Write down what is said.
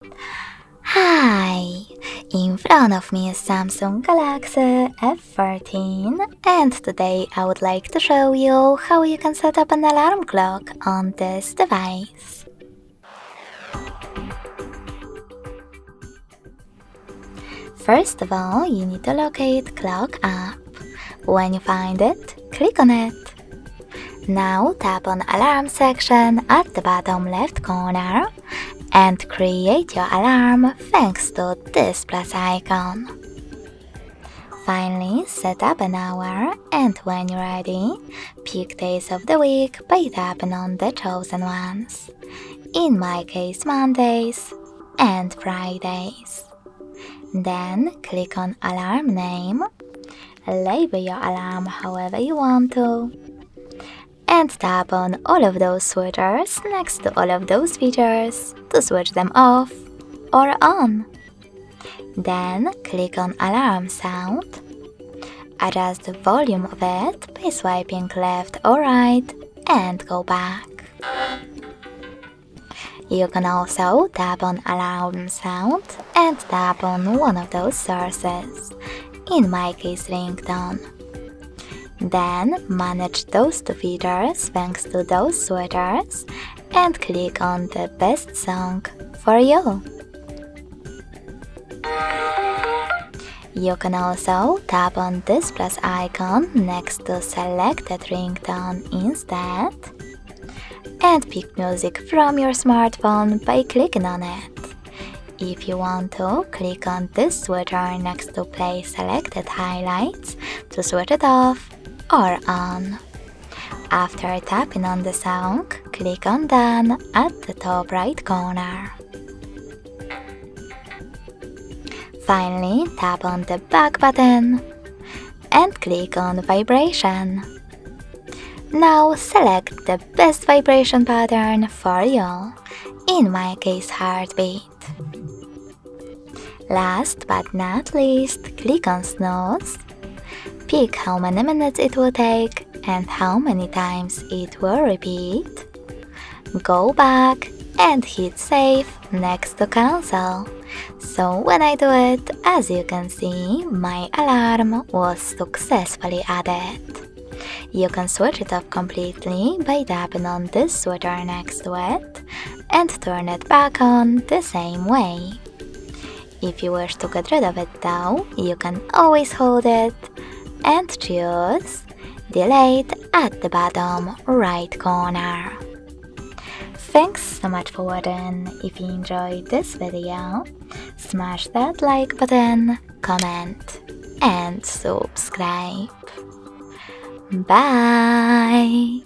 Hi! In front of me is Samsung Galaxy F14 and today I would like to show you how you can set up an alarm clock on this device. First of all, you need to locate Clock app. When you find it, click on it. Now tap on Alarm section at the bottom left corner and create your alarm thanks to this plus icon. Finally, set up an hour and when you're ready, pick days of the week by tapping on the chosen ones. In my case, Mondays and Fridays. Then click on Alarm Name, label your alarm however you want to, and tap on all of those switchers next to all of those features to switch them off or on. Then click on Alarm Sound, adjust the volume of it by swiping left or right and go back. You can also tap on Alarm Sound and tap on one of those sources, in my case ringtone. Then manage those two features thanks to those switchers and click on the best song for you. You can also tap on this plus icon next to selected ringtone instead and pick music from your smartphone by clicking on it. If you want to, click on this switcher next to play selected highlights to switch it off or on. After tapping on the song, click on Done at the top right corner. Finally, tap on the back button and click on Vibration. Now select the best vibration pattern for you, in my case Heartbeat. Last but not least, click on Snooze. Pick how many minutes it will take and how many times it will repeat. Go back and hit Save next to Cancel. So when I do it, as you can see, my alarm was successfully added. You can switch it off completely by tapping on this switcher next to it and turn it back on the same way. If you wish to get rid of it though, you can always hold it and choose Delete at the bottom right corner. Thanks so much for watching. If you enjoyed this video, smash that like button, comment and subscribe. Bye!